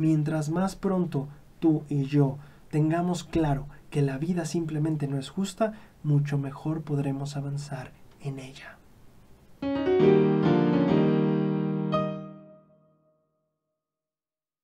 mientras más pronto tú y yo tengamos claro que la vida simplemente no es justa, mucho mejor podremos avanzar en ella.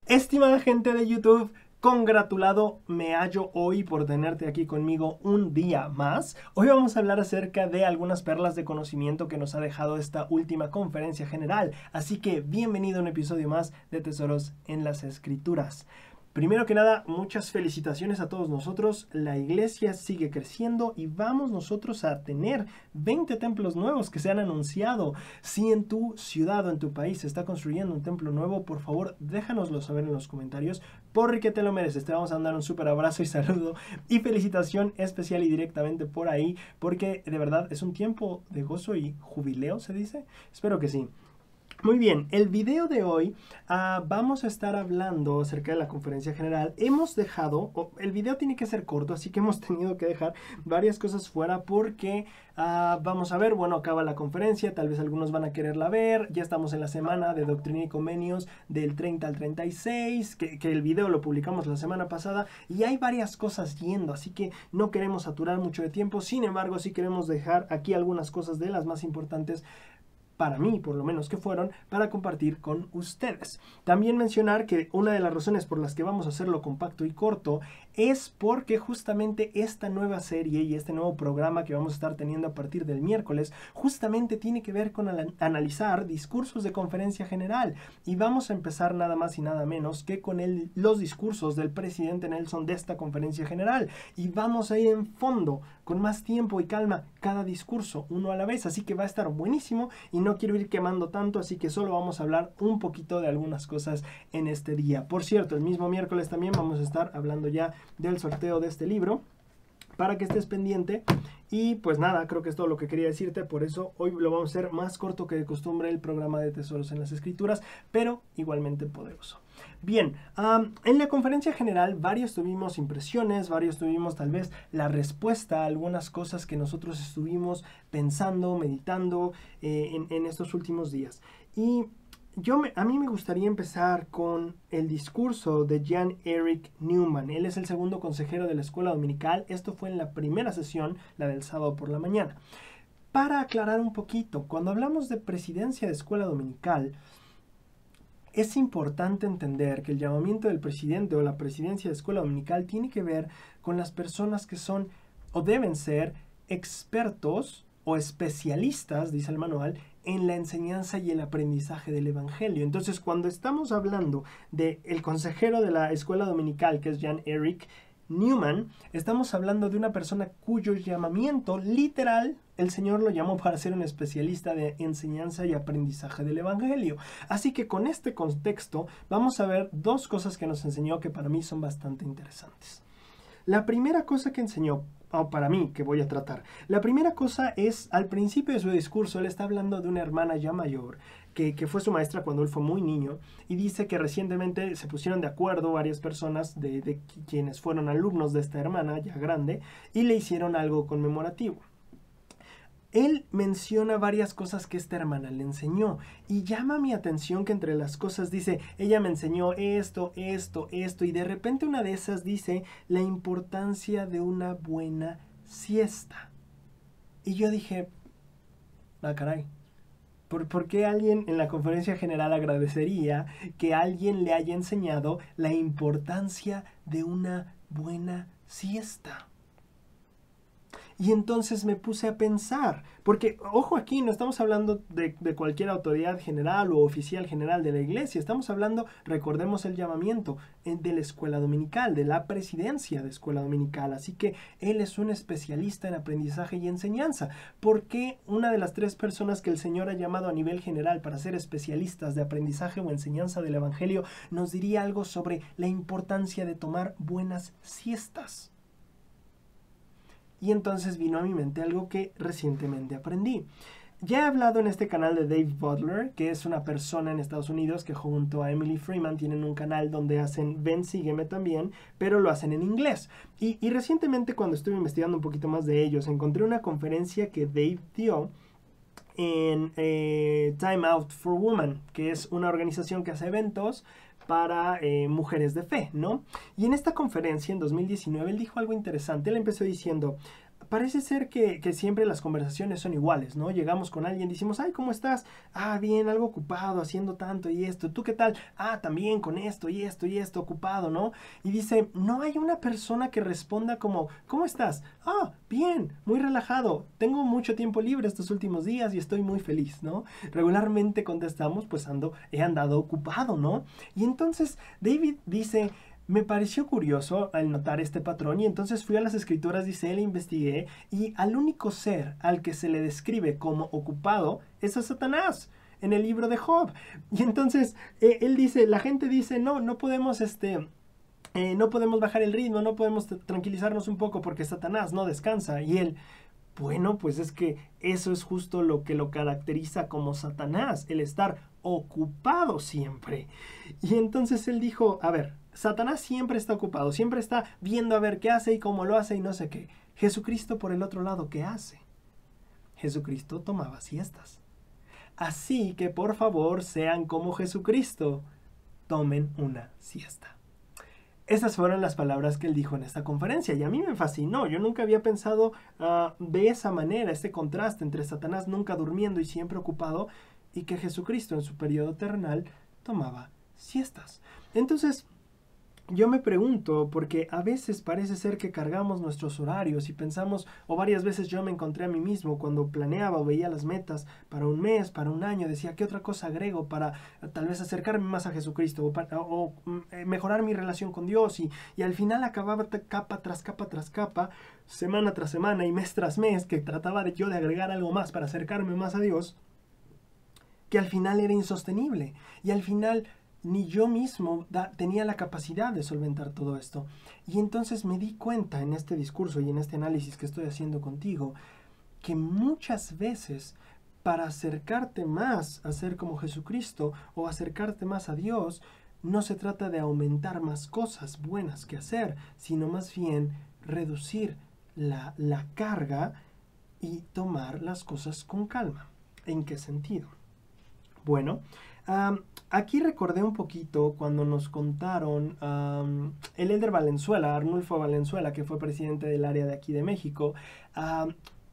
Estimada gente de YouTube, congratulado me hallo hoy por tenerte aquí conmigo un día más. Hoy vamos a hablar acerca de algunas perlas de conocimiento que nos ha dejado esta última conferencia general. Así que bienvenido a un episodio más de Tesoros en las Escrituras. Primero que nada, muchas felicitaciones a todos nosotros. La iglesia sigue creciendo y vamos nosotros a tener 20 templos nuevos que se han anunciado. Si en tu ciudad o en tu país se está construyendo un templo nuevo, por favor déjanoslo saber en los comentarios porque te lo mereces. Te vamos a dar un súper abrazo y saludo y felicitación especial y directamente por ahí, porque de verdad es un tiempo de gozo y jubileo, ¿se dice? Espero que sí. Muy bien, el video de hoy vamos a estar hablando acerca de la conferencia general. Hemos dejado, el video tiene que ser corto, así que hemos tenido que dejar varias cosas fuera porque vamos a ver, bueno, acaba la conferencia, tal vez algunos van a quererla ver. Ya estamos en la semana de Doctrina y Convenios del 30 al 36, que el video lo publicamos la semana pasada y hay varias cosas yendo, así que no queremos saturar mucho de tiempo. Sin embargo, sí queremos dejar aquí algunas cosas de las más importantes para mí, por lo menos que fueron, para compartir con ustedes. También mencionar que una de las razones por las que vamos a hacerlo compacto y corto es porque justamente esta nueva serie y este nuevo programa que vamos a estar teniendo a partir del miércoles justamente tiene que ver con analizar discursos de conferencia general y vamos a empezar nada más y nada menos que con los discursos del presidente Nelson de esta conferencia general y vamos a ir en fondo con más tiempo y calma cada discurso uno a la vez, así que va a estar buenísimo y no quiero ir quemando tanto, así que solo vamos a hablar un poquito de algunas cosas en este día. Por cierto, el mismo miércoles también vamos a estar hablando ya del sorteo de este libro para que estés pendiente. Y pues nada, creo que es todo lo que quería decirte, por eso hoy lo vamos a hacer más corto que de costumbre el programa de Tesoros en las Escrituras, pero igualmente poderoso. Bien, en la conferencia general varios tuvimos impresiones, varios tuvimos tal vez la respuesta a algunas cosas que nosotros estuvimos pensando, meditando en estos últimos días. Y a mí me gustaría empezar con el discurso de Jan Eric Newman. Él es el segundo consejero de la escuela dominical. Esto fue en la primera sesión, la del sábado por la mañana. Para aclarar un poquito, cuando hablamos de presidencia de escuela dominical, es importante entender que el llamamiento del presidente o la presidencia de escuela dominical tiene que ver con las personas que son o deben ser expertos o especialistas, dice el manual, en la enseñanza y el aprendizaje del evangelio. Entonces, cuando estamos hablando del consejero de la escuela dominical, que es Jan Eric Newman, estamos hablando de una persona cuyo llamamiento literal el Señor lo llamó para ser un especialista de enseñanza y aprendizaje del evangelio. Así que con este contexto vamos a ver dos cosas que nos enseñó que para mí son bastante interesantes. La primera cosa que enseñó, para mí, que voy a tratar, la primera cosa es, al principio de su discurso, él está hablando de una hermana ya mayor, que fue su maestra cuando él fue muy niño, y dice que recientemente se pusieron de acuerdo varias personas de quienes fueron alumnos de esta hermana ya grande, y le hicieron algo conmemorativo. Él menciona varias cosas que esta hermana le enseñó y llama mi atención que entre las cosas dice, ella me enseñó esto, esto, esto, y de repente una de esas dice la importancia de una buena siesta. Y yo dije, caray, ¿por qué alguien en la conferencia general agradecería que alguien le haya enseñado la importancia de una buena siesta? Y entonces me puse a pensar, porque, ojo aquí, no estamos hablando de cualquier autoridad general o oficial general de la iglesia, estamos hablando, recordemos el llamamiento de la escuela dominical, de la presidencia de escuela dominical, así que él es un especialista en aprendizaje y enseñanza. ¿Por qué una de las tres personas que el Señor ha llamado a nivel general para ser especialistas de aprendizaje o enseñanza del evangelio nos diría algo sobre la importancia de tomar buenas siestas? Y entonces vino a mi mente algo que recientemente aprendí. Ya he hablado en este canal de Dave Butler, que es una persona en Estados Unidos que junto a Emily Freeman tienen un canal donde hacen Ven, sígueme también, pero lo hacen en inglés. Y recientemente cuando estuve investigando un poquito más de ellos, encontré una conferencia que Dave dio en Time Out for Women, que es una organización que hace eventos para mujeres de fe, ¿no? Y en esta conferencia en 2019 él dijo algo interesante. Él empezó diciendo: parece ser que siempre las conversaciones son iguales, ¿no? Llegamos con alguien, decimos: ay, ¿cómo estás? Ah, bien, algo ocupado, haciendo tanto y esto. ¿Tú qué tal? Ah, también con esto y esto y esto, ocupado, ¿no? Y dice: no hay una persona que responda como: ¿cómo estás? Ah, bien, muy relajado. Tengo mucho tiempo libre estos últimos días y estoy muy feliz, ¿no? Regularmente contestamos: pues he andado ocupado, ¿no? Y entonces David dice: me pareció curioso al notar este patrón y entonces fui a las escrituras, dice él, e investigué, y al único ser al que se le describe como ocupado es a Satanás en el libro de Job. Y entonces él dice, la gente dice: no podemos no podemos bajar el ritmo, no podemos tranquilizarnos un poco porque Satanás no descansa. Y él: bueno, pues es que eso es justo lo que lo caracteriza como Satanás, el estar ocupado siempre. Y entonces él dijo: a ver, Satanás siempre está ocupado, siempre está viendo a ver qué hace y cómo lo hace y no sé qué. Jesucristo, por el otro lado, ¿qué hace? Jesucristo tomaba siestas. Así que por favor sean como Jesucristo, tomen una siesta. Esas fueron las palabras que él dijo en esta conferencia y a mí me fascinó. Yo nunca había pensado de esa manera, este contraste entre Satanás nunca durmiendo y siempre ocupado, y que Jesucristo en su periodo terrenal tomaba siestas. Entonces, yo me pregunto, porque a veces parece ser que cargamos nuestros horarios y pensamos, o varias veces yo me encontré a mí mismo cuando planeaba o veía las metas para un mes, para un año, decía: ¿qué otra cosa agrego para tal vez acercarme más a Jesucristo o mejorar mi relación con Dios? Y al final acababa capa tras capa tras capa, semana tras semana y mes tras mes, que trataba yo de agregar algo más para acercarme más a Dios, que al final era insostenible. Y al final ni yo mismo tenía la capacidad de solventar todo esto. Y entonces me di cuenta en este discurso y en este análisis que estoy haciendo contigo, que muchas veces para acercarte más a ser como Jesucristo o acercarte más a Dios, no se trata de aumentar más cosas buenas que hacer, sino más bien reducir la carga y tomar las cosas con calma. ¿En qué sentido? Bueno, aquí recordé un poquito cuando nos contaron el Elder Valenzuela, Arnulfo Valenzuela, que fue presidente del área de aquí de México.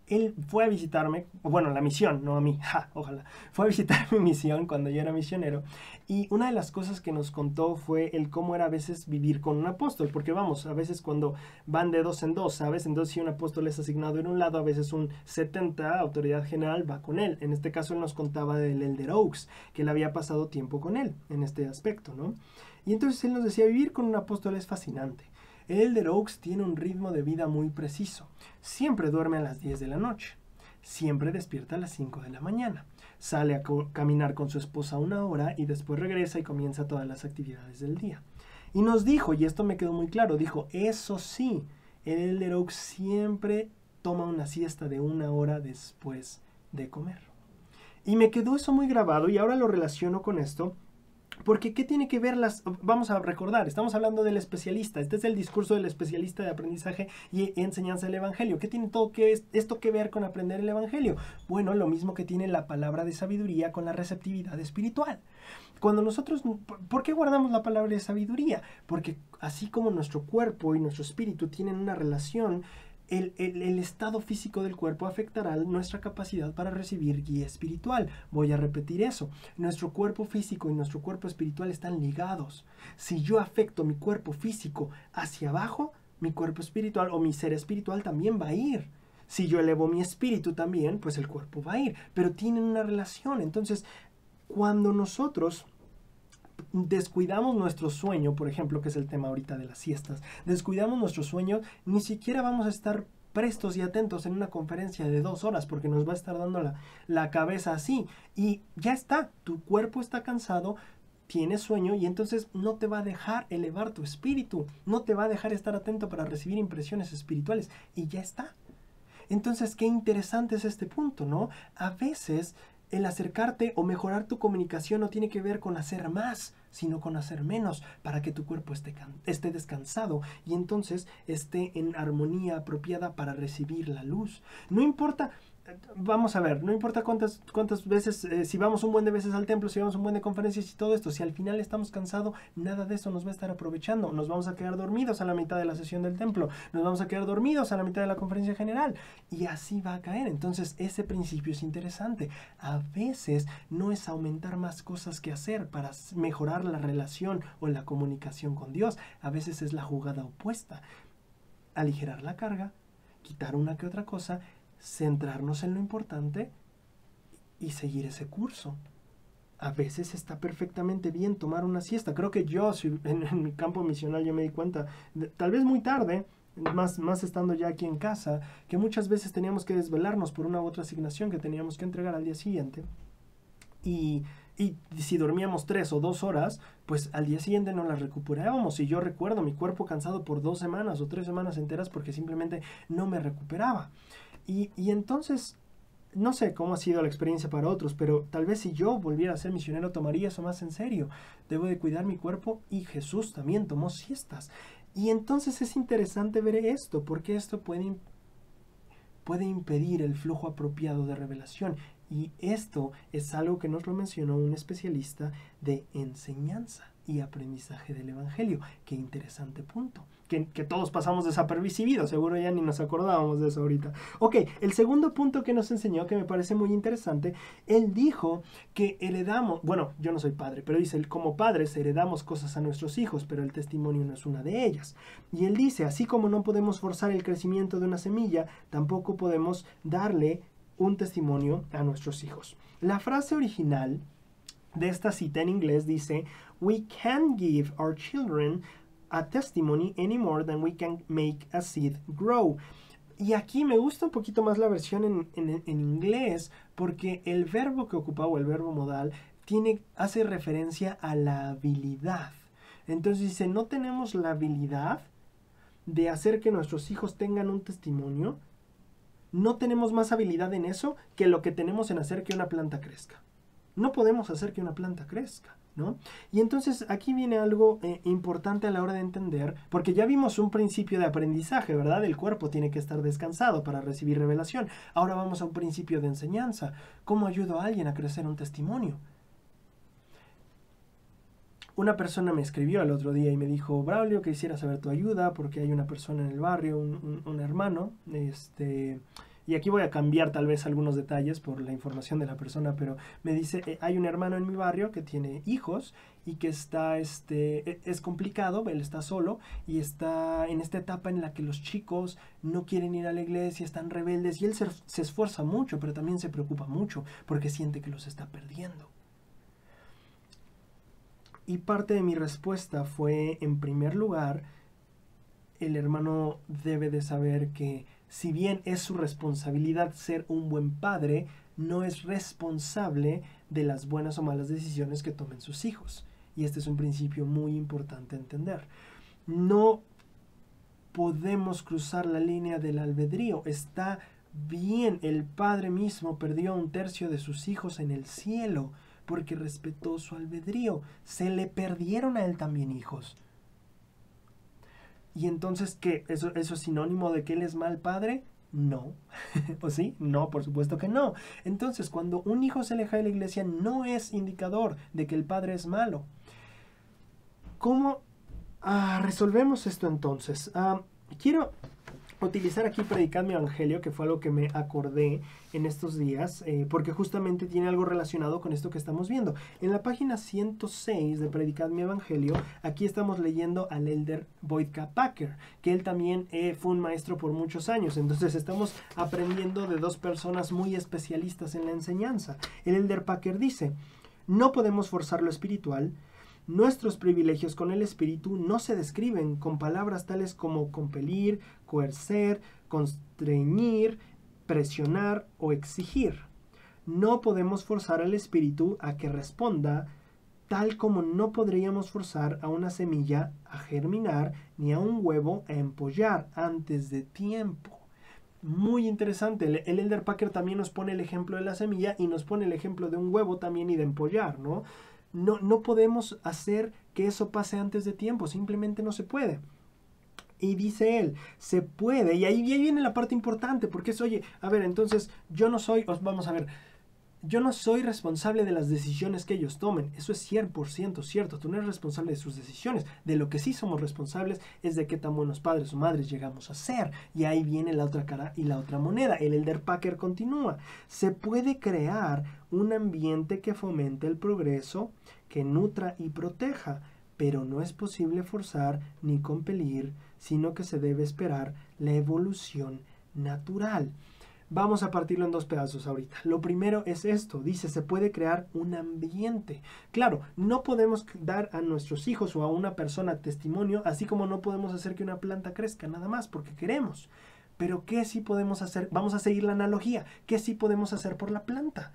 Él fue a visitarme, bueno, la misión, no a mí, ojalá. Fue a visitar mi misión cuando yo era misionero. Y una de las cosas que nos contó fue el cómo era a veces vivir con un apóstol. Porque vamos, a veces cuando van de dos en dos, ¿sabes? Entonces si un apóstol es asignado en un lado, a veces un 70, autoridad general, va con él. En este caso él nos contaba del Elder Oaks, que él había pasado tiempo con él en este aspecto, ¿no? Y entonces él nos decía: vivir con un apóstol es fascinante. El Elder Oaks tiene un ritmo de vida muy preciso. Siempre duerme a las 10 de la noche. Siempre despierta a las 5 de la mañana. Sale a caminar con su esposa 1 hora y después regresa y comienza todas las actividades del día. Y nos dijo, y esto me quedó muy claro, dijo: eso sí, el Elder Oaks siempre toma una siesta de 1 hora después de comer. Y me quedó eso muy grabado y ahora lo relaciono con esto. Porque ¿qué tiene que ver vamos a recordar, estamos hablando del especialista, este es el discurso del especialista de aprendizaje y enseñanza del evangelio. ¿Qué tiene esto que ver con aprender el evangelio? Bueno, lo mismo que tiene la palabra de sabiduría con la receptividad espiritual. Cuando nosotros, ¿por qué guardamos la palabra de sabiduría? Porque así como nuestro cuerpo y nuestro espíritu tienen una relación, el estado físico del cuerpo afectará nuestra capacidad para recibir guía espiritual. Voy a repetir eso. Nuestro cuerpo físico y nuestro cuerpo espiritual están ligados. Si yo afecto mi cuerpo físico hacia abajo, mi cuerpo espiritual o mi ser espiritual también va a ir. Si yo elevo mi espíritu también, pues el cuerpo va a ir. Pero tienen una relación. Entonces, cuando nosotros descuidamos nuestro sueño, por ejemplo, que es el tema ahorita de las siestas, descuidamos nuestro sueño, ni siquiera vamos a estar prestos y atentos en una conferencia de 2 horas porque nos va a estar dando la cabeza así y ya está, tu cuerpo está cansado, tienes sueño y entonces no te va a dejar elevar tu espíritu, no te va a dejar estar atento para recibir impresiones espirituales y ya está. Entonces, qué interesante es este punto, ¿no? A veces el acercarte o mejorar tu comunicación no tiene que ver con hacer más, sino con hacer menos para que tu cuerpo esté descansado y entonces esté en armonía apropiada para recibir la luz. No importa vamos a ver, no importa cuántas veces, si vamos un buen de veces al templo, si vamos un buen de conferencias y todo esto, si al final estamos cansados, nada de eso nos va a estar aprovechando. Nos vamos a quedar dormidos a la mitad de la sesión del templo, nos vamos a quedar dormidos a la mitad de la conferencia general, y así va a caer. Entonces, ese principio es interesante. A veces no es aumentar más cosas que hacer para mejorar la relación o la comunicación con Dios. A veces es la jugada opuesta. Aligerar la carga, quitar una que otra cosa, centrarnos en lo importante y seguir ese curso. A veces está perfectamente bien tomar una siesta. Creo que yo, en mi campo misional, yo me di cuenta, tal vez muy tarde, más estando ya aquí en casa, que muchas veces teníamos que desvelarnos por una u otra asignación que teníamos que entregar al día siguiente. Y si dormíamos 3 o 2 horas, pues al día siguiente no las recuperábamos. Y yo recuerdo mi cuerpo cansado por 2 semanas o 3 semanas enteras porque simplemente no me recuperaba. Y entonces, no sé cómo ha sido la experiencia para otros, pero tal vez si yo volviera a ser misionero tomaría eso más en serio. Debo de cuidar mi cuerpo, y Jesús también tomó siestas. Y entonces es interesante ver esto, porque esto puede impedir el flujo apropiado de revelación. Y esto es algo que nos lo mencionó un especialista de enseñanza y aprendizaje del Evangelio. Qué interesante punto. Que todos pasamos desapercibidos, seguro ya ni nos acordábamos de eso ahorita. Ok, el segundo punto que nos enseñó, que me parece muy interesante, él dijo que heredamos, bueno, yo no soy padre, pero dice, como padres heredamos cosas a nuestros hijos, pero el testimonio no es una de ellas. Y él dice, así como no podemos forzar el crecimiento de una semilla, tampoco podemos darle un testimonio a nuestros hijos. La frase original de esta cita en inglés dice, "We can't give our children a testimony any more than we can make a seed grow." Y aquí me gusta un poquito más la versión en inglés, porque el verbo que ocupa, o el verbo modal, hace referencia a la habilidad. Entonces dice, no tenemos la habilidad de hacer que nuestros hijos tengan un testimonio. No tenemos más habilidad en eso que lo que tenemos en hacer que una planta crezca. No podemos hacer que una planta crezca, ¿no? Y entonces aquí viene algo importante a la hora de entender, porque ya vimos un principio de aprendizaje, ¿verdad? El cuerpo tiene que estar descansado para recibir revelación. Ahora vamos a un principio de enseñanza. ¿Cómo ayudo a alguien a crecer un testimonio? Una persona me escribió el otro día y me dijo, Braulio, quisiera saber tu ayuda porque hay una persona en el barrio, un hermano, y aquí voy a cambiar tal vez algunos detalles por la información de la persona, pero me dice, hay un hermano en mi barrio que tiene hijos y que está, es complicado, él está solo y está en esta etapa en la que los chicos no quieren ir a la iglesia, están rebeldes, y él se esfuerza mucho, pero también se preocupa mucho porque siente que los está perdiendo. Y parte de mi respuesta fue, en primer lugar, el hermano debe de saber que si bien es su responsabilidad ser un buen padre, no es responsable de las buenas o malas decisiones que tomen sus hijos. Y este es un principio muy importante a entender. No podemos cruzar la línea del albedrío. Está bien, el padre mismo perdió a 1/3 de sus hijos en el cielo porque respetó su albedrío. Se le perdieron a él también hijos. ¿Y entonces qué? ¿Eso es sinónimo de que él es mal padre? No. ¿O sí? No, por supuesto que no. Entonces, cuando un hijo se aleja de la iglesia, no es indicador de que el padre es malo. ¿Cómo resolvemos esto entonces? Quiero utilizar aquí Predicad mi Evangelio, que fue algo que me acordé en estos días, porque justamente tiene algo relacionado con esto que estamos viendo. En la página 106 de Predicad mi Evangelio, aquí estamos leyendo al elder Boyd K. Packer, que él también fue un maestro por muchos años. Entonces estamos aprendiendo de dos personas muy especialistas en la enseñanza. El elder Packer dice, no podemos forzar lo espiritual. Nuestros privilegios con el Espíritu no se describen con palabras tales como compelir, coercer, constreñir, presionar o exigir. No podemos forzar al Espíritu a que responda, tal como no podríamos forzar a una semilla a germinar ni a un huevo a empollar antes de tiempo. Muy interesante. El elder Packer también nos pone el ejemplo de la semilla y nos pone el ejemplo de un huevo también y de empollar, ¿no? No podemos hacer que eso pase antes de tiempo, simplemente no se puede. Y dice él, se puede, y ahí viene la parte importante, porque es, oye, a ver, entonces yo no soy, vamos a ver, yo no soy responsable de las decisiones que ellos tomen. Eso es 100% cierto. Tú no eres responsable de sus decisiones. De lo que sí somos responsables es de qué tan buenos padres o madres llegamos a ser. Y ahí viene la otra cara y la otra moneda. El Elder Packer continúa. Se puede crear un ambiente que fomente el progreso, que nutra y proteja, pero no es posible forzar ni compelir, sino que se debe esperar la evolución natural. Vamos a partirlo en dos pedazos ahorita. Lo primero es esto, dice, se puede crear un ambiente. Claro, no podemos dar a nuestros hijos o a una persona testimonio, así como no podemos hacer que una planta crezca nada más porque queremos. Pero ¿qué sí podemos hacer? Vamos a seguir la analogía. ¿Qué sí podemos hacer por la planta?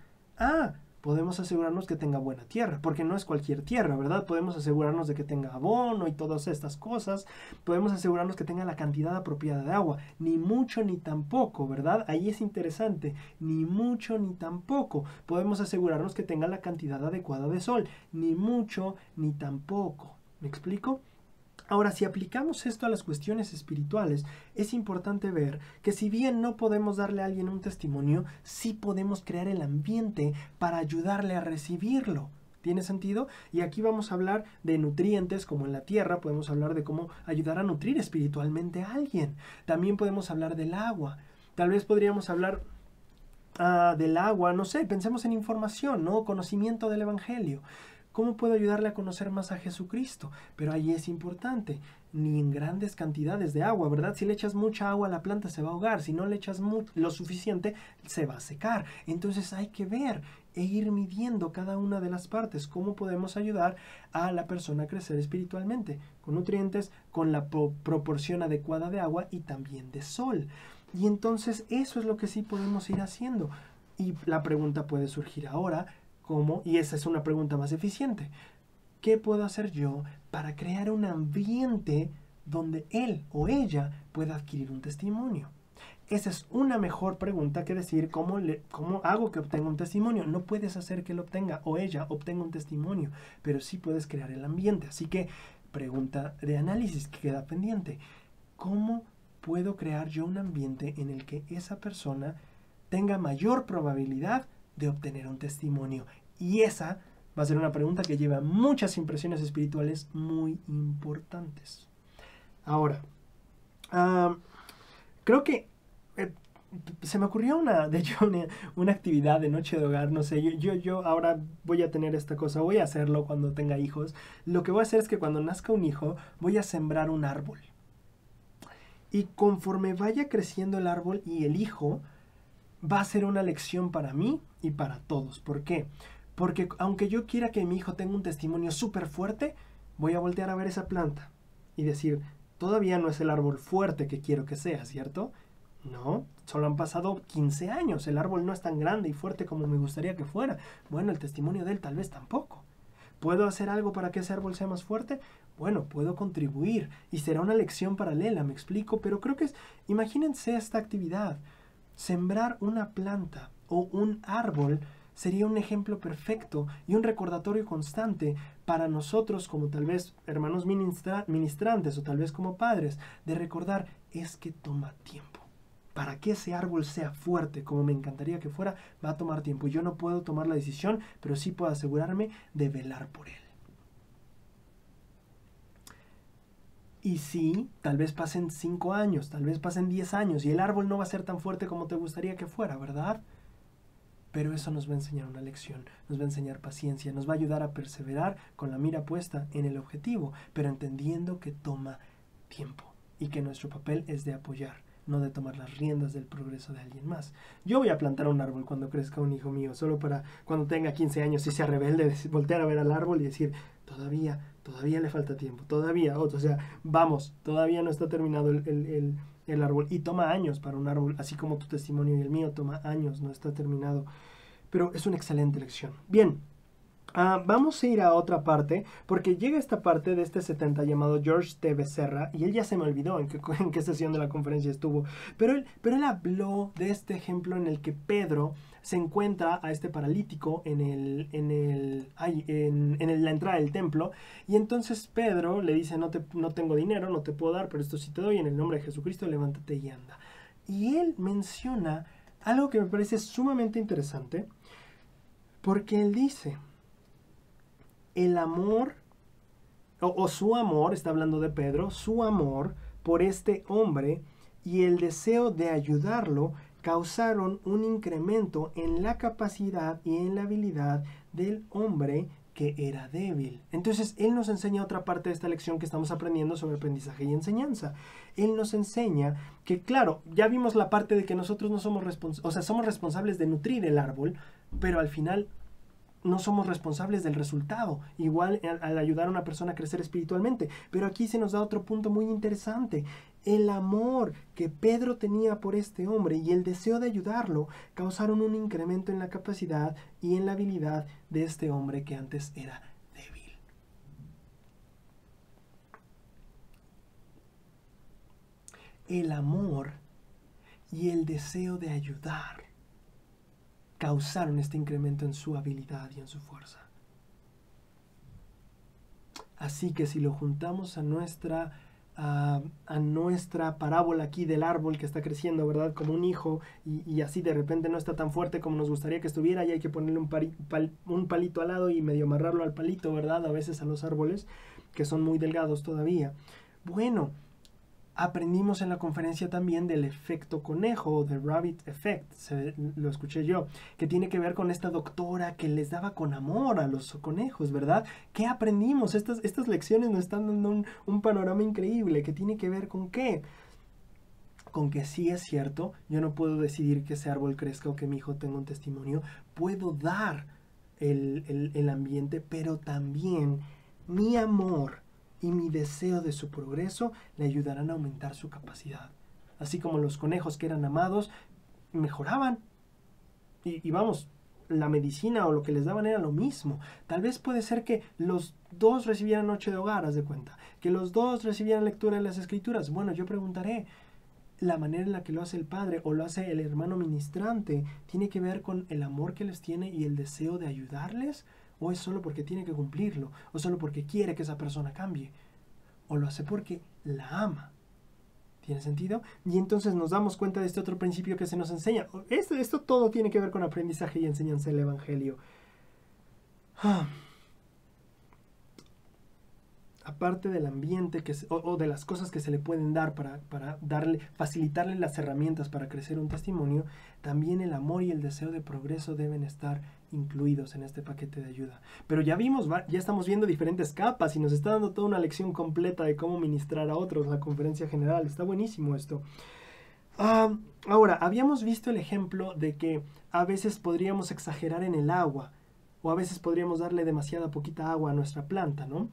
Podemos asegurarnos que tenga buena tierra, porque no es cualquier tierra, ¿verdad? Podemos asegurarnos de que tenga abono y todas estas cosas. Podemos asegurarnos que tenga la cantidad apropiada de agua, ni mucho ni tampoco, ¿verdad? Ahí es interesante, ni mucho ni tampoco. Podemos asegurarnos que tenga la cantidad adecuada de sol, ni mucho ni tampoco. ¿Me explico? Ahora, si aplicamos esto a las cuestiones espirituales, es importante ver que si bien no podemos darle a alguien un testimonio, sí podemos crear el ambiente para ayudarle a recibirlo. ¿Tiene sentido? Y aquí vamos a hablar de nutrientes, como en la tierra, podemos hablar de cómo ayudar a nutrir espiritualmente a alguien. También podemos hablar del agua. Tal vez podríamos hablar del agua, no sé, pensemos en información, ¿no? Conocimiento del Evangelio. ¿Cómo puedo ayudarle a conocer más a Jesucristo? Pero ahí es importante, ni en grandes cantidades de agua, ¿verdad? Si le echas mucha agua a la planta se va a ahogar, si no le echas lo suficiente se va a secar. Entonces hay que ver e ir midiendo cada una de las partes, cómo podemos ayudar a la persona a crecer espiritualmente, con nutrientes, con la proporción adecuada de agua y también de sol. Y entonces eso es lo que sí podemos ir haciendo. Y la pregunta puede surgir ahora, ¿cómo? Y esa es una pregunta más eficiente. ¿Qué puedo hacer yo para crear un ambiente donde él o ella pueda adquirir un testimonio? Esa es una mejor pregunta que decir cómo hago que obtenga un testimonio. No puedes hacer que él obtenga o ella obtenga un testimonio, pero sí puedes crear el ambiente. Así que, pregunta de análisis que queda pendiente. ¿Cómo puedo crear yo un ambiente en el que esa persona tenga mayor probabilidad de obtener un testimonio? Y esa va a ser una pregunta que lleva muchas impresiones espirituales muy importantes. Ahora, creo que se me ocurrió una actividad de noche de hogar, no sé, yo ahora voy a tener esta cosa, voy a hacerlo cuando tenga hijos. Lo que voy a hacer es que cuando nazca un hijo, voy a sembrar un árbol. Y conforme vaya creciendo el árbol y el hijo, va a ser una lección para mí y para todos. ¿Por qué? Porque aunque yo quiera que mi hijo tenga un testimonio súper fuerte, voy a voltear a ver esa planta y decir, todavía no es el árbol fuerte que quiero que sea, ¿cierto? No, solo han pasado 15 años, el árbol no es tan grande y fuerte como me gustaría que fuera. Bueno, el testimonio de él tal vez tampoco. ¿Puedo hacer algo para que ese árbol sea más fuerte? Bueno, puedo contribuir y será una lección paralela, me explico, pero creo que imagínense esta actividad. Sembrar una planta o un árbol sería un ejemplo perfecto y un recordatorio constante para nosotros como tal vez hermanos ministrantes o tal vez como padres, de recordar es que toma tiempo. Para que ese árbol sea fuerte, como me encantaría que fuera, va a tomar tiempo. Yo no puedo tomar la decisión, pero sí puedo asegurarme de velar por él. Y sí, tal vez pasen 5 años, tal vez pasen 10 años y el árbol no va a ser tan fuerte como te gustaría que fuera, ¿verdad? Pero eso nos va a enseñar una lección, nos va a enseñar paciencia, nos va a ayudar a perseverar con la mira puesta en el objetivo, pero entendiendo que toma tiempo y que nuestro papel es de apoyar, no de tomar las riendas del progreso de alguien más. Yo voy a plantar un árbol cuando crezca un hijo mío, solo para cuando tenga 15 años y sea rebelde, voltear a ver al árbol y decir, todavía le falta tiempo, todavía, o sea, vamos, todavía no está terminado el árbol, y toma años para un árbol, así como tu testimonio y el mío toma años, no está terminado, pero es una excelente lección. Bien, Vamos a ir a otra parte, porque llega esta parte de este 70 llamado George T. Becerra, y él ya se me olvidó en qué sesión de la conferencia estuvo, pero él habló de este ejemplo en el que Pedro se encuentra a este paralítico en la entrada del templo, y entonces Pedro le dice, no tengo dinero, no te puedo dar, pero esto sí te doy, en el nombre de Jesucristo, levántate y anda. Y él menciona algo que me parece sumamente interesante, porque él dice, el amor, o su amor, está hablando de Pedro, su amor por este hombre y el deseo de ayudarlo causaron un incremento en la capacidad y en la habilidad del hombre que era débil. Entonces, él nos enseña otra parte de esta lección que estamos aprendiendo sobre aprendizaje y enseñanza. Él nos enseña que, claro, ya vimos la parte de que nosotros no somos somos responsables de nutrir el árbol, pero al final no somos responsables del resultado, igual al ayudar a una persona a crecer espiritualmente. Pero aquí se nos da otro punto muy interesante. El amor que Pedro tenía por este hombre y el deseo de ayudarlo causaron un incremento en la capacidad y en la habilidad de este hombre que antes era débil. El amor y el deseo de ayudar causaron este incremento en su habilidad y en su fuerza. Así que si lo juntamos a nuestra parábola aquí del árbol que está creciendo, ¿verdad? Como un hijo, y así de repente no está tan fuerte como nos gustaría que estuviera, y hay que ponerle un palito al lado y medio amarrarlo al palito, ¿verdad? A veces a los árboles, que son muy delgados todavía. Bueno, aprendimos en la conferencia también del efecto conejo, o del rabbit effect, lo escuché yo, que tiene que ver con esta doctora que les daba con amor a los conejos, ¿verdad? ¿Qué aprendimos? Estas lecciones nos están dando un panorama increíble, que tiene que ver con qué. Con que sí es cierto, yo no puedo decidir que ese árbol crezca o que mi hijo tenga un testimonio, puedo dar el ambiente, pero también mi amor y mi deseo de su progreso le ayudarán a aumentar su capacidad. Así como los conejos que eran amados mejoraban. Y vamos, la medicina o lo que les daban era lo mismo. Tal vez puede ser que los dos recibieran noche de hogar, haz de cuenta. Que los dos recibieran lectura de las escrituras. Bueno, yo preguntaré, ¿la manera en la que lo hace el padre o lo hace el hermano ministrante tiene que ver con el amor que les tiene y el deseo de ayudarles? ¿O es solo porque tiene que cumplirlo? ¿O solo porque quiere que esa persona cambie? ¿O lo hace porque la ama? ¿Tiene sentido? Y entonces nos damos cuenta de este otro principio que se nos enseña. Esto todo tiene que ver con aprendizaje y enseñanza del Evangelio. Aparte del ambiente o de las cosas que se le pueden dar para facilitarle las herramientas para crecer un testimonio, también el amor y el deseo de progreso deben estar incluidos en este paquete de ayuda. Pero ya estamos viendo diferentes capas y nos está dando toda una lección completa de cómo ministrar a otros la conferencia general. Está buenísimo esto. Ahora, habíamos visto el ejemplo de que a veces podríamos exagerar en el agua, o a veces podríamos darle demasiada poquita agua a nuestra planta, ¿no?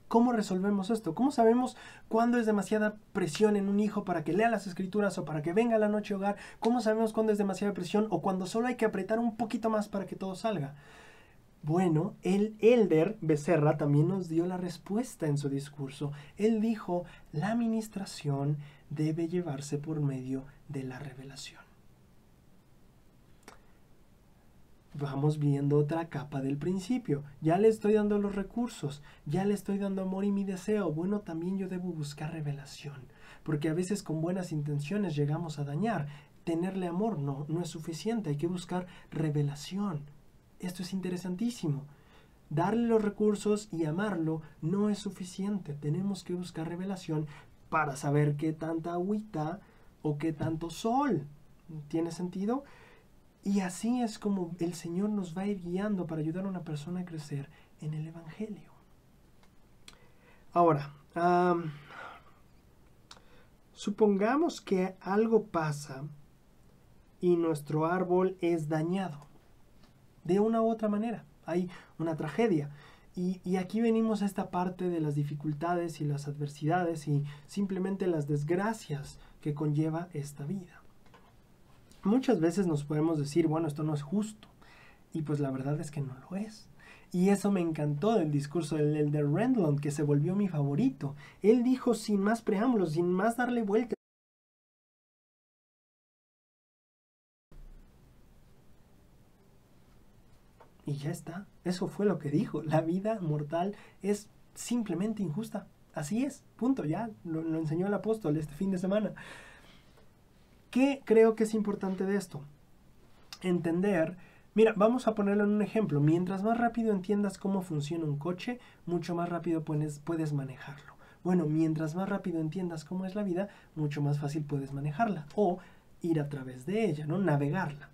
¿Cómo resolvemos esto? ¿Cómo sabemos cuándo es demasiada presión en un hijo para que lea las escrituras o para que venga a la noche a hogar? ¿Cómo sabemos cuándo es demasiada presión o cuando solo hay que apretar un poquito más para que todo salga? Bueno, el Elder Becerra también nos dio la respuesta en su discurso. Él dijo, la administración debe llevarse por medio de la revelación. Vamos viendo otra capa del principio. Ya le estoy dando los recursos, ya le estoy dando amor y mi deseo. Bueno, también yo debo buscar revelación, porque a veces con buenas intenciones llegamos a dañar. Tenerle amor no es suficiente, hay que buscar revelación. Esto es interesantísimo. Darle los recursos y amarlo no es suficiente. Tenemos que buscar revelación para saber qué tanta agüita o qué tanto sol. ¿Tiene sentido? Y así es como el Señor nos va a ir guiando para ayudar a una persona a crecer en el Evangelio. Ahora, supongamos que algo pasa y nuestro árbol es dañado. De una u otra manera, hay una tragedia. Y aquí venimos a esta parte de las dificultades y las adversidades y simplemente las desgracias que conlleva esta vida. Muchas veces nos podemos decir, bueno, esto no es justo. Y pues la verdad es que no lo es. Y eso me encantó del discurso del elder Rendlund, que se volvió mi favorito. Él dijo sin más preámbulos, sin más darle vuelta. Y ya está. Eso fue lo que dijo. La vida mortal es simplemente injusta. Así es. Punto. Ya lo enseñó el apóstol este fin de semana. ¿Qué creo que es importante de esto? Entender. Mira, vamos a ponerlo en un ejemplo. Mientras más rápido entiendas cómo funciona un coche, mucho más rápido puedes manejarlo. Bueno, mientras más rápido entiendas cómo es la vida, mucho más fácil puedes manejarla o ir a través de ella, ¿no? Navegarla.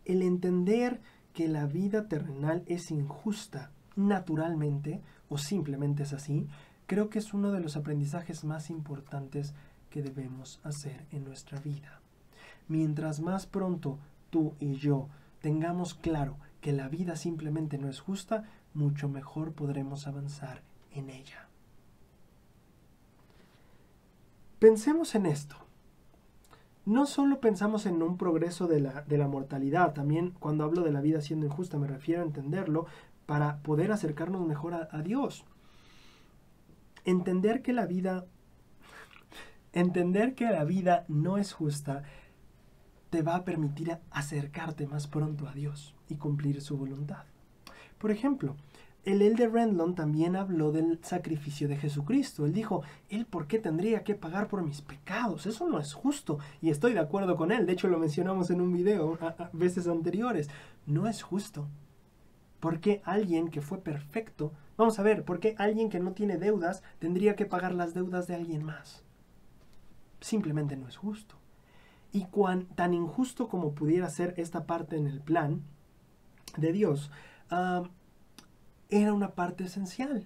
El entender que la vida terrenal es injusta naturalmente o simplemente es así, creo que es uno de los aprendizajes más importantes que debemos hacer en nuestra vida. Mientras más pronto tú y yo tengamos claro que la vida simplemente no es justa, mucho mejor podremos avanzar en ella. Pensemos en esto. No solo pensamos en un progreso de la mortalidad, también cuando hablo de la vida siendo injusta me refiero a entenderlo para poder acercarnos mejor a Dios. Entender que la vida no es justa te va a permitir acercarte más pronto a Dios y cumplir su voluntad. Por ejemplo, el elder Rendlund también habló del sacrificio de Jesucristo. Él dijo, ¿él por qué tendría que pagar por mis pecados? Eso no es justo. Y estoy de acuerdo con él. De hecho, lo mencionamos en un video a veces anteriores. No es justo. ¿Por qué alguien que fue perfecto, vamos a ver, por qué alguien que no tiene deudas tendría que pagar las deudas de alguien más? Simplemente no es justo. Y tan injusto como pudiera ser esta parte en el plan de Dios, era una parte esencial.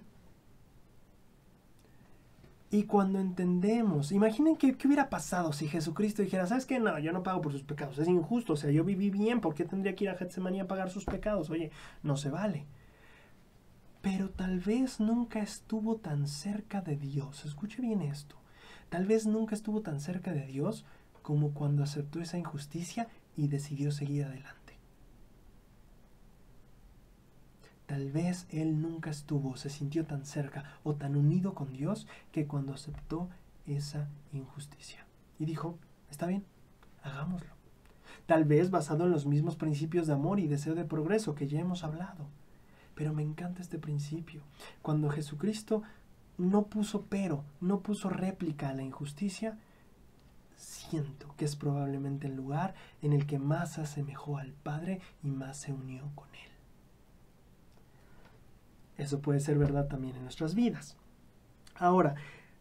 Y cuando entendemos, imaginen qué hubiera pasado si Jesucristo dijera, ¿sabes qué? No, yo no pago por sus pecados, es injusto, o sea, yo viví bien, ¿por qué tendría que ir a Getsemaní a pagar sus pecados? Oye, no se vale. Pero tal vez nunca estuvo tan cerca de Dios, escuche bien esto, tal vez nunca estuvo tan cerca de Dios como cuando aceptó esa injusticia y decidió seguir adelante. Tal vez él nunca se sintió tan cerca o tan unido con Dios que cuando aceptó esa injusticia. Y dijo, está bien, hagámoslo. Tal vez basado en los mismos principios de amor y deseo de progreso que ya hemos hablado. Pero me encanta este principio. Cuando Jesucristo no puso réplica a la injusticia, siento que es probablemente el lugar en el que más se asemejó al Padre y más se unió con Él. Eso puede ser verdad también en nuestras vidas. Ahora,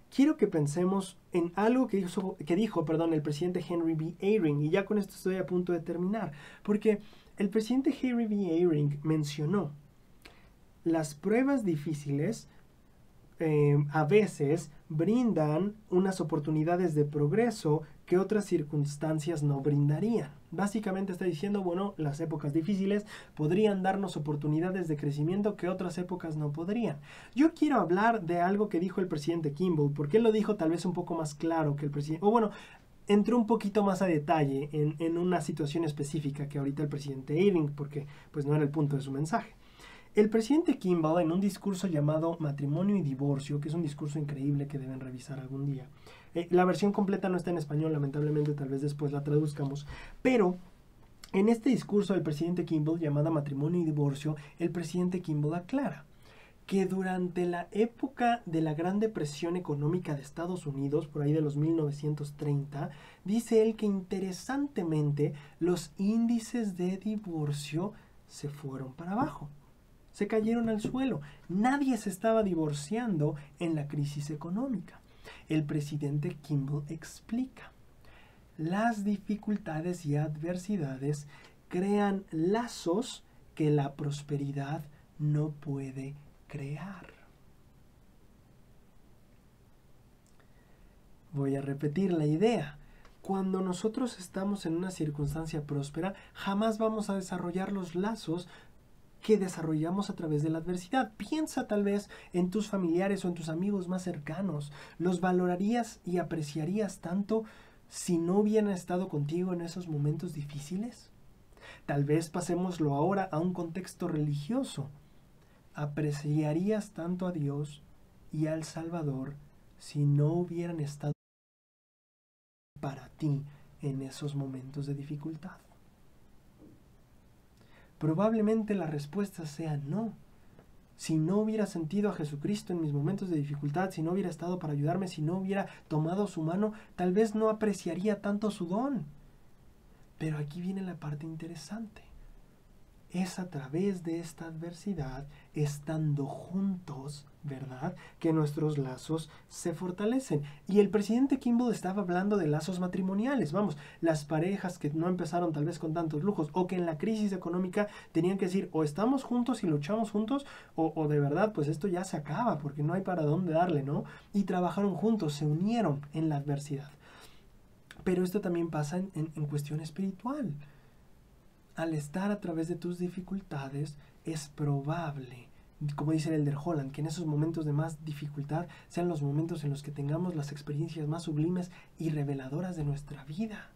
quiero que pensemos en algo que dijo el presidente Henry B. Eyring, y ya con esto estoy a punto de terminar, porque el presidente Henry B. Eyring mencionó las pruebas difíciles a veces brindan unas oportunidades de progreso que otras circunstancias no brindarían. Básicamente está diciendo, bueno, las épocas difíciles podrían darnos oportunidades de crecimiento que otras épocas no podrían. Yo quiero hablar de algo que dijo el presidente Kimball, porque él lo dijo tal vez un poco más claro que el presidente, o bueno, entró un poquito más a detalle en una situación específica que ahorita el presidente Eyring, porque pues no era el punto de su mensaje. El presidente Kimball, en un discurso llamado Matrimonio y Divorcio, que es un discurso increíble que deben revisar algún día. La versión completa no está en español, lamentablemente, tal vez después la traduzcamos. Pero en este discurso del presidente Kimball, llamado Matrimonio y Divorcio, el presidente Kimball aclara que durante la época de la Gran Depresión Económica de Estados Unidos, por ahí de los 1930, dice él que interesantemente los índices de divorcio se fueron para abajo. Se cayeron al suelo. Nadie se estaba divorciando en la crisis económica. El presidente Kimball explica: las dificultades y adversidades crean lazos que la prosperidad no puede crear. Voy a repetir la idea. Cuando nosotros estamos en una circunstancia próspera, jamás vamos a desarrollar los lazos que desarrollamos a través de la adversidad. Piensa tal vez en tus familiares o en tus amigos más cercanos. ¿Los valorarías y apreciarías tanto si no hubieran estado contigo en esos momentos difíciles? Tal vez pasémoslo ahora a un contexto religioso. ¿Apreciarías tanto a Dios y al Salvador si no hubieran estado para ti en esos momentos de dificultad? Probablemente la respuesta sea no. Si no hubiera sentido a Jesucristo en mis momentos de dificultad, si no hubiera estado para ayudarme, si no hubiera tomado su mano, tal vez no apreciaría tanto su don. Pero aquí viene la parte interesante. Es a través de esta adversidad, estando juntos, ¿verdad?, que nuestros lazos se fortalecen. Y el presidente Kimball estaba hablando de lazos matrimoniales, vamos, las parejas que no empezaron tal vez con tantos lujos, o que en la crisis económica tenían que decir, o estamos juntos y luchamos juntos, o de verdad, pues esto ya se acaba, porque no hay para dónde darle, ¿no? Y trabajaron juntos, se unieron en la adversidad. Pero esto también pasa en cuestión espiritual. Al estar a través de tus dificultades, es probable, como dice el Elder Holland, que en esos momentos de más dificultad sean los momentos en los que tengamos las experiencias más sublimes y reveladoras de nuestra vida.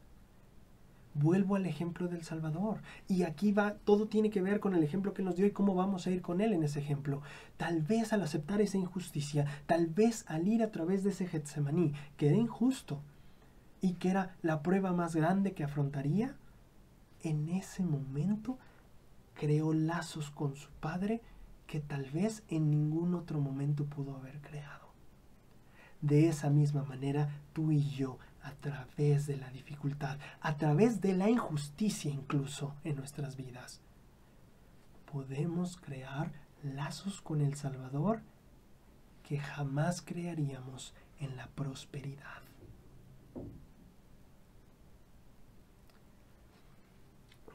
Vuelvo al ejemplo del Salvador. Y aquí va, todo tiene que ver con el ejemplo que nos dio y cómo vamos a ir con él en ese ejemplo. Tal vez al aceptar esa injusticia, tal vez al ir a través de ese Getsemaní, que era injusto y que era la prueba más grande que afrontaría, en ese momento creó lazos con su padre que tal vez en ningún otro momento pudo haber creado. De esa misma manera, tú y yo, a través de la dificultad, a través de la injusticia incluso en nuestras vidas, podemos crear lazos con el Salvador que jamás crearíamos en la prosperidad.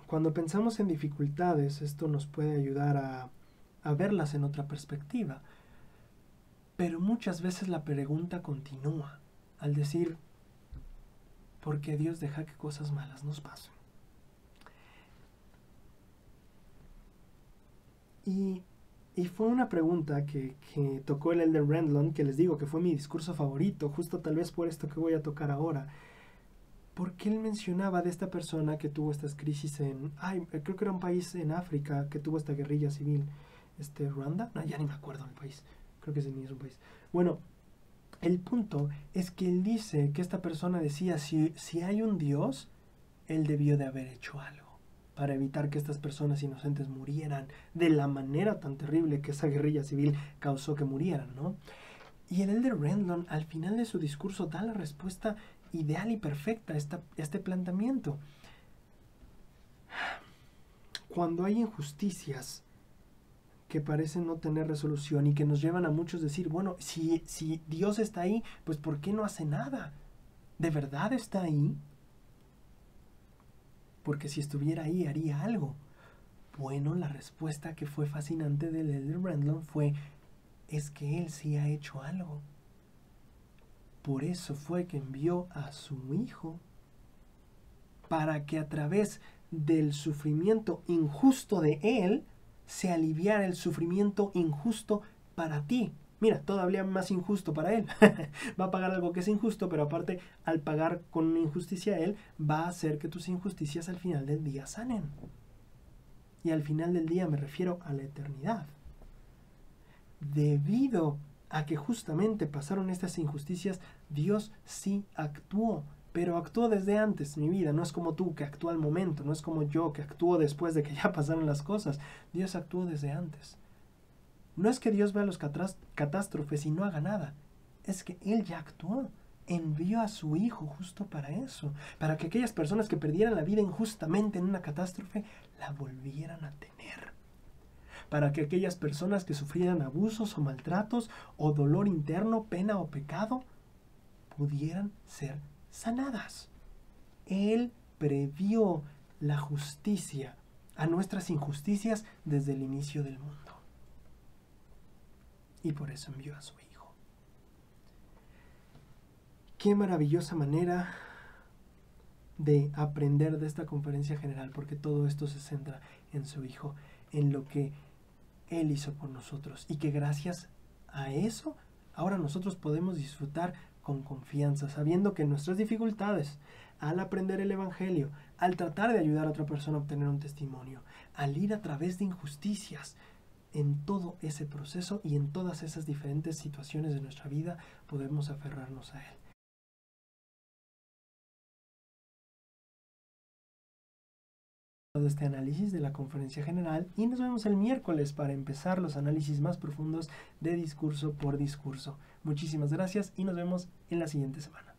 Cuando pensamos en dificultades, esto nos puede ayudar a verlas en otra perspectiva. Pero muchas veces la pregunta continúa al decir, ¿por qué Dios deja que cosas malas nos pasen? Y fue una pregunta que tocó el Elder Renlund, que les digo que fue mi discurso favorito, justo tal vez por esto que voy a tocar ahora. Porque él mencionaba de esta persona que tuvo estas crisis creo que era un país en África que tuvo esta guerrilla civil, Ruanda, no, ya ni me acuerdo el país, creo que ese ni es un país. Bueno, el punto es que él dice que esta persona decía, si hay un Dios, él debió de haber hecho algo para evitar que estas personas inocentes murieran de la manera tan terrible que esa guerrilla civil causó que murieran, ¿no? Y el Elder Renlund al final de su discurso da la respuesta ideal y perfecta a este planteamiento. Cuando hay injusticias que parecen no tener resolución y que nos llevan a muchos a decir, bueno, si Dios está ahí, pues ¿por qué no hace nada? ¿De verdad está ahí? Porque si estuviera ahí haría algo. Bueno, la respuesta que fue fascinante del Elder Renlund fue, es que Él sí ha hecho algo. Por eso fue que envió a su Hijo, para que a través del sufrimiento injusto de Él, se aliviara el sufrimiento injusto para ti. Mira, todavía más injusto para Él. Va a pagar algo que es injusto, pero aparte, al pagar con una injusticia a Él, va a hacer que tus injusticias al final del día sanen. Y al final del día me refiero a la eternidad. Debido a que justamente pasaron estas injusticias, Dios sí actuó, pero actuó desde antes, mi vida. No es como tú que actúa al momento, no es como yo que actúo después de que ya pasaron las cosas. Dios actuó desde antes. No es que Dios vea los catástrofes y no haga nada, es que Él ya actuó. Envió a su Hijo justo para eso, para que aquellas personas que perdieran la vida injustamente en una catástrofe, la volvieran a tener. Para que aquellas personas que sufrieran abusos o maltratos o dolor interno, pena o pecado, pudieran ser sanadas. Él previó la justicia a nuestras injusticias desde el inicio del mundo. Y por eso envió a su Hijo. Qué maravillosa manera de aprender de esta conferencia general, porque todo esto se centra en su Hijo, en lo que Él hizo por nosotros, y que gracias a eso ahora nosotros podemos disfrutar con confianza, sabiendo que nuestras dificultades, al aprender el Evangelio, al tratar de ayudar a otra persona a obtener un testimonio, al ir a través de injusticias. En todo ese proceso y en todas esas diferentes situaciones de nuestra vida podemos aferrarnos a Él. Este análisis de la conferencia general y nos vemos el miércoles para empezar los análisis más profundos de discurso por discurso. Muchísimas gracias y nos vemos en la siguiente semana.